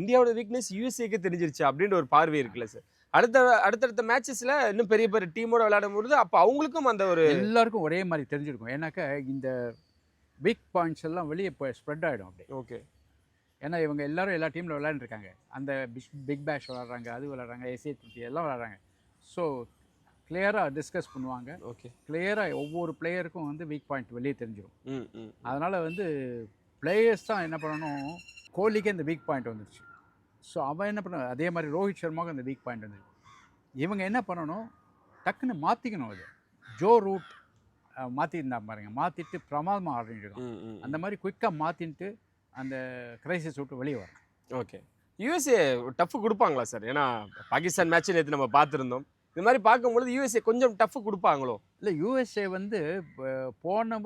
இந்தியாவோட வீக்னஸ் யுஎஸ்ஏக்கு தெரிஞ்சிருச்சு அப்படின்ற ஒரு பார்வை இருக்குல்ல சார். அடுத்தடுத்த மேட்சஸ்ல இன்னும் பெரிய பெரிய டீமோட விளையாடும்போது அப்ப அவங்களுக்கும் அந்த ஒரு எல்லாருக்கும் ஒரே மாதிரி தெரிஞ்சிருக்கும். ஏன்னாக்கா இந்த வீக் பாயிண்ட்ஸ் எல்லாம் வெளியே போய் ஸ்ப்ரெட் ஆகிடும் அப்படி. ஓகே. ஏன்னா இவங்க எல்லாரும் எல்லா டீமில் விளையாண்டுருக்காங்க. அந்த பிக் பேஷ் விளாட்றாங்க, அது விளாட்றாங்க, எஸ்ஏ த்ரிட்டி எல்லாம் விளாட்றாங்க. ஸோ கிளியராக டிஸ்கஸ் பண்ணுவாங்க. ஓகே. கிளியராக ஒவ்வொரு பிளேயருக்கும் வந்து வீக் பாயிண்ட் வெளியே தெரிஞ்சிடும். அதனால அதனால் வந்து பிளேயர்ஸ் தான் என்ன பண்ணணும், கோலிக்கே இந்த வீக் பாயிண்ட் வந்துருச்சு. ஸோ அவன் என்ன பண்ண, அதே மாதிரி ரோஹித் சர்மாவுக்கு அந்த வீக் பாயிண்ட் வந்துருச்சு. இவங்க என்ன பண்ணணும், டக்குன்னு மாற்றிக்கணும். அது ஜோ ரூட் மாற்றிருந்தா பாருங்க, மாற்றிட்டு பிரமாதமாக ஆடிருக்கோம். அந்த மாதிரி குயிக்காக மாற்றிட்டு அந்த கிரைசிஸ் விட்டு வெளியே வரும். ஓகே. யுஎஸ்ஏ டஃப் கொடுப்பாங்களா சார்? ஏன்னா பாகிஸ்தான் மேட்ச் நேற்று நம்ம பார்த்துருந்தோம். இது மாதிரி பார்க்கும்பொழுது யுஎஸ்ஏ கொஞ்சம் டஃப் கொடுப்பாங்களோ? இல்லை, யூஎஸ்ஏ வந்து போன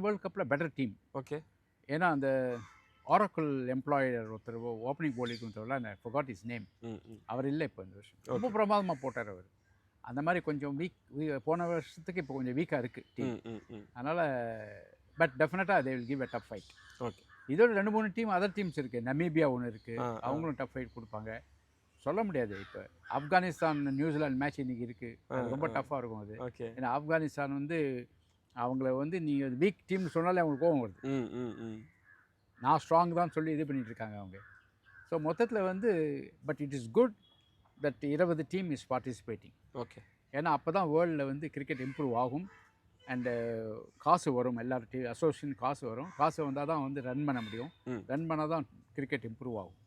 வேர்ல்ட் கப்பில் பெட்டர் டீம். ஓகே. ஏன்னா அந்த ஆரக்கிள் எம்ப்ளாயர் ஒருத்தர் ஓப்பனிங் போலிக்கு ஒருத்தர், அந்த ஃபர்காட் இஸ் நேம், அவர் இல்லை இப்போ இந்த வருஷம். ரொம்ப பிரமாதமாக போட்டார் அவர். அந்த மாதிரி கொஞ்சம் போன வருஷத்துக்கு இப்போ கொஞ்சம் வீக்காக இருக்குது டீம். அதனால் பட் டெஃபினட்டாக they will give a tough fight. Okay. இதோட 2-3 டீம் அதர் டீம்ஸ் இருக்குது. நமீபியா ஒன்று இருக்குது, அவங்களும் டஃப் ஃபைட் கொடுப்பாங்க. சொல்ல முடியாது. இப்போ ஆப்கானிஸ்தான் நியூசிலாந்து மேட்ச் இன்றைக்கி இருக்குது, அது ரொம்ப டஃப்பாக இருக்கும் அது. ஓகே. ஏன்னா ஆப்கானிஸ்தான் வந்து அவங்கள வந்து நீங்கள் வீக் டீம்னு சொன்னாலே அவங்களுக்கு கோவம் வருது. நான் ஸ்ட்ராங் தான் சொல்லி இது பண்ணிகிட்டு இருக்காங்க அவங்க. ஸோ மொத்தத்தில் வந்து but it is good that 20 team is participating. Okay. ஏன்னா அப்போ தான் வேர்ல்டில் வந்து கிரிக்கெட் இம்ப்ரூவ் ஆகும். அண்டு காசு வரும், எல்லார் அசோசியேஷன் காசு வரும். காசு வந்தால் தான் வந்து ரன் பண்ண முடியும். ரன் பண்ணால் தான் கிரிக்கெட் இம்ப்ரூவ் ஆகும்.